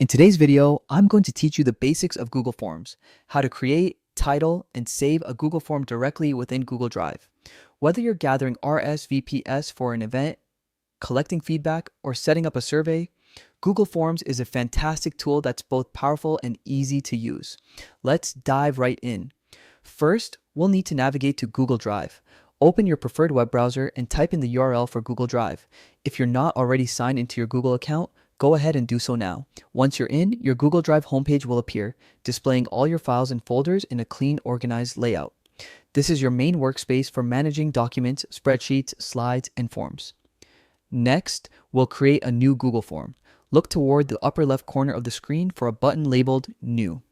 In today's video, I'm going to teach you the basics of Google Forms, how to create, title, and save a Google form directly within Google Drive. Whether you're gathering RSVPs for an event, collecting feedback, or setting up a survey, Google Forms is a fantastic tool that's both powerful and easy to use. Let's dive right in. First, we'll need to navigate to Google Drive. Open your preferred web browser and type in the URL for Google Drive. If you're not already signed into your Google account, go ahead and do so now. Once you're in, your Google Drive homepage will appear, displaying all your files and folders in a clean, organized layout. This is your main workspace for managing documents, spreadsheets, slides, and forms. Next, we'll create a new Google form. Look toward the upper left corner of the screen for a button labeled New.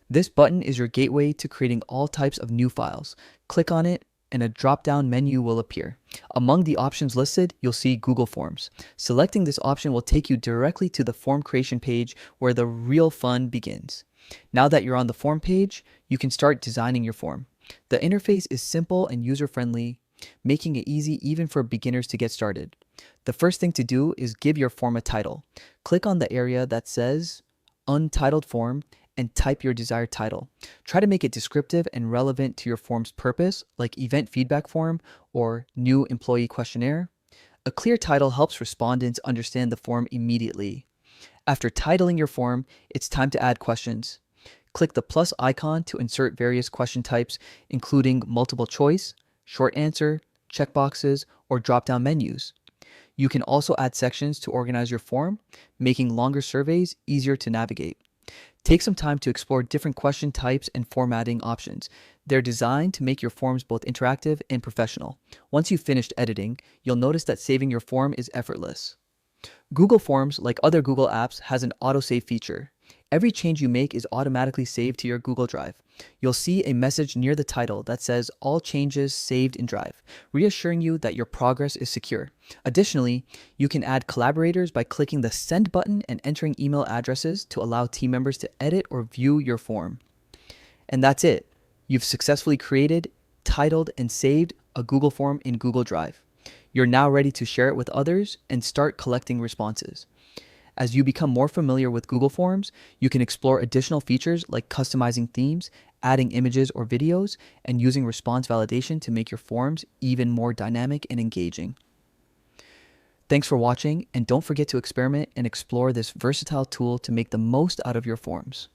This button is your gateway to creating all types of new files. Click on it and a drop-down menu will appear. Among the options listed, you'll see Google Forms. Selecting this option will take you directly to the form creation page where the real fun begins. Now that you're on the form page, you can start designing your form. The interface is simple and user-friendly, making it easy even for beginners to get started. The first thing to do is give your form a title. Click on the area that says Untitled Form and type your desired title. Try to make it descriptive and relevant to your form's purpose, like Event Feedback Form or New Employee Questionnaire. A clear title helps respondents understand the form immediately. After titling your form, it's time to add questions. Click the plus icon to insert various question types, including multiple choice, short answer, checkboxes, or drop-down menus. You can also add sections to organize your form, making longer surveys easier to navigate. Take some time to explore different question types and formatting options. They're designed to make your forms both interactive and professional. Once you've finished editing, you'll notice that saving your form is effortless. Google Forms, like other Google apps, has an autosave feature. Every change you make is automatically saved to your Google Drive. You'll see a message near the title that says all changes saved in Drive, reassuring you that your progress is secure. Additionally, you can add collaborators by clicking the send button and entering email addresses to allow team members to edit or view your form. And that's it. You've successfully created, titled, and saved a Google form in Google Drive. You're now ready to share it with others and start collecting responses. As you become more familiar with Google Forms, you can explore additional features like customizing themes, adding images or videos, and using response validation to make your forms even more dynamic and engaging. Thanks for watching, and don't forget to experiment and explore this versatile tool to make the most out of your forms.